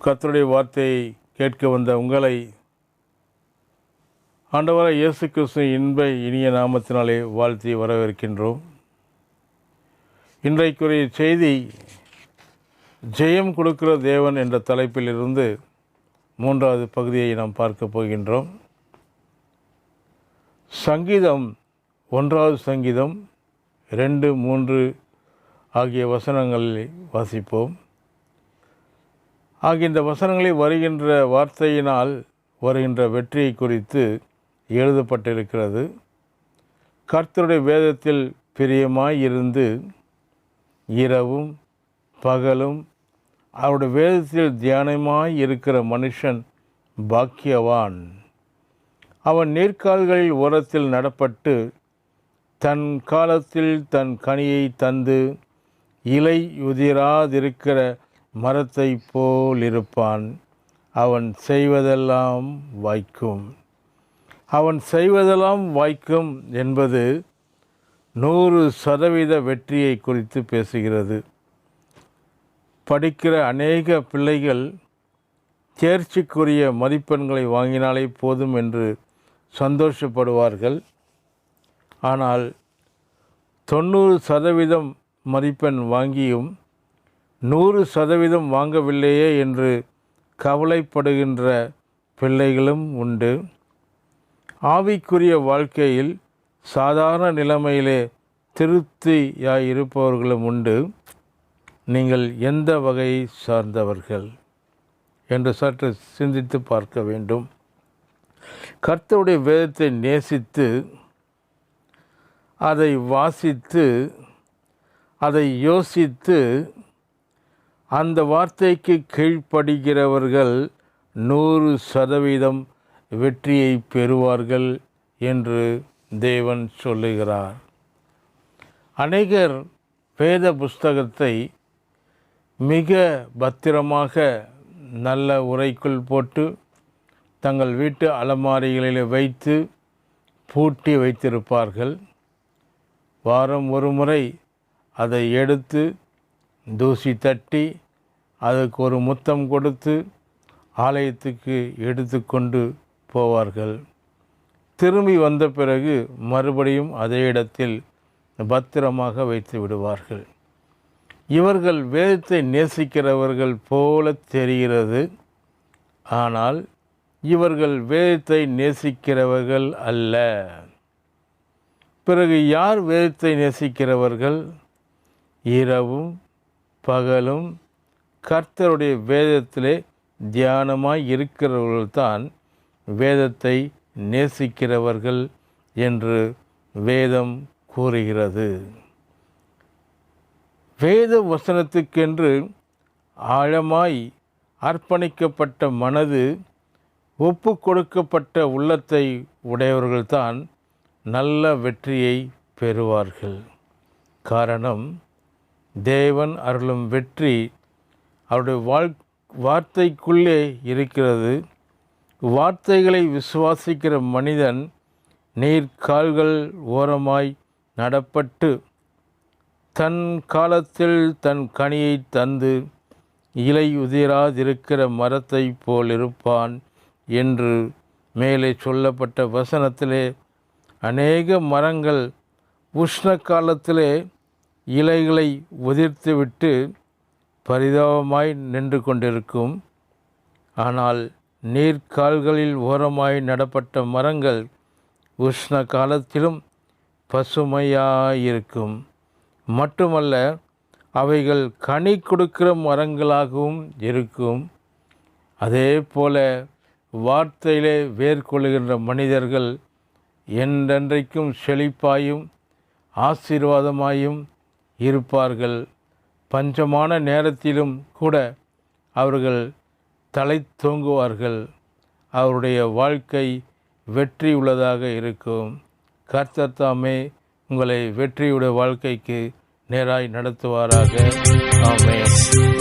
கர்த்தருடைய வார்த்தையை கேட்க வந்த உங்களை ஆண்டவராய் இயேசு கிறிஸ்து இன்ப இனிய நாமத்தினாலே வாழ்த்தி வரவேற்கின்றோம். இன்றைக்குரிய செய்தி ஜெயம் கொடுக்கிற தேவன் என்ற தலைப்பிலிருந்து 3வது பகுதியை நாம் பார்க்க போகின்றோம். சங்கீதம் 1வது சங்கீதம் 2, 3 ஆகிய வசனங்களில் வாசிப்போம். ஆகிய இந்த வசனங்களில் வருகின்ற வார்த்தையினால் வருகின்ற வெற்றியை குறித்து எழுதப்பட்டிருக்கிறது. கர்த்தருடைய வேதத்தில் பிரியமாயிருந்து இரவும் பகலும் அவருடைய வேதத்தில் தியானமாய் இருக்கிற மனுஷன் பாக்கியவான். அவன் நீர்க்கால்களில் ஓரத்தில் நடப்பட்டு தன் காலத்தில் தன் கனியை தந்து இலை உதிராதிருக்கிற மரத்தை போல் இருப்பான். அவன் செய்வதெல்லாம் வாய்க்கும். அவன் செய்வதெல்லாம் வாய்க்கும் என்பது 100% வெற்றியை குறித்து பேசுகிறது. படிக்கிற அநேக பிள்ளைகள் தேர்ச்சிக்குரிய மதிப்பெண்களை வாங்கினாலே போதும் என்று சந்தோஷப்படுவார்கள். ஆனால் 90% மதிப்பெண் வாங்கியும் 100% வாங்கவில்லையே என்று கவலைப்படுகின்ற பிள்ளைகளும் உண்டு. ஆவிக்குரிய வாழ்க்கையில் சாதாரண நிலைமையிலே திருப்தியாய் இருப்பவர்களும் உண்டு. நீங்கள் எந்த வகையை சார்ந்தவர்கள் என்று சற்று சிந்தித்து பார்க்க வேண்டும். கர்த்தருடைய வேதத்தை நேசித்து அதை வாசித்து அதை யோசித்து அந்த வார்த்தைக்கு கீழ்ப்படுகிறவர்கள் 100% வெற்றியை பெறுவார்கள் என்று தேவன் சொல்லுகிறார். அநேகர் வேத புஸ்தகத்தை மிக பத்திரமாக நல்ல உறைக்குள் போட்டு தங்கள் வீட்டு அலமாரிகளில் வைத்து பூட்டி வைத்திருப்பார்கள். வாரம் ஒரு முறை அதை எடுத்து தூசி தட்டி அதுக்கு ஒரு முத்தம் கொடுத்து ஆலயத்துக்கு எடுத்து கொண்டு போவார்கள். திரும்பி வந்த பிறகு மறுபடியும் அதே இடத்தில் பத்திரமாக வைத்து விடுவார்கள். இவர்கள் வேதத்தை நேசிக்கிறவர்கள் போல தெரிகிறது. ஆனால் இவர்கள் வேதத்தை நேசிக்கிறவர்கள் அல்ல. பிறகு யார் வேதத்தை நேசிக்கிறவர்கள்? இரவும் பகலும் கர்த்தருடைய வேதத்திலே தியானமாய் இருக்கிறவர்கள்தான் வேதத்தை நேசிக்கிறவர்கள் என்று வேதம் கூறுகிறது. வேத வசனத்துக்கென்று ஆழமாய் அர்ப்பணிக்கப்பட்ட மனது ஒப்பு கொடுக்கப்பட்ட உள்ளத்தை உடையவர்கள்தான் நல்ல வெற்றியை பெறுவார்கள். காரணம், தேவன் அருளும் வெற்றி அவருடைய வார்த்தைக்குள்ளே இருக்கிறது. வார்த்தைகளை விசுவாசிக்கிற மனிதன் நீர்க்கால்கள் ஓரமாய் நடப்பட்டு தன் காலத்தில் தன் கனியை தந்து இலை உதிராதிருக்கிற மரத்தை போல் இருப்பான் என்று மேலே சொல்லப்பட்ட வசனத்திலே அநேக மரங்கள் உஷ்ண காலத்திலே இலைகளை உதிர்த்துவிட்டு பரிதாபமாய் நின்று கொண்டிருக்கும். ஆனால் நீர்க்கால்களில் ஓரமாய் நடப்பட்ட மரங்கள் உஷ்ண காலத்திலும் பசுமையாயிருக்கும். மட்டுமல்ல, அவைகள் கனி கொடுக்கிற மரங்களாகவும் இருக்கும். அதே போல வார்த்தையிலே வேர்கொள்ளுகின்ற மனிதர்கள் என்றென்றைக்கும் செழிப்பாயும் ஆசீர்வாதமாயும் இருப்பார்கள். பஞ்சமான நேரத்திலும் கூட அவர்கள் தலை தோங்குவார்கள். அவருடைய வாழ்க்கை வெற்றி உள்ளதாக இருக்கும். கர்த்தர் தாமே உங்களை வெற்றியுடைய வாழ்க்கைக்கு நேராய் நடத்துவாராக. ஆமென்.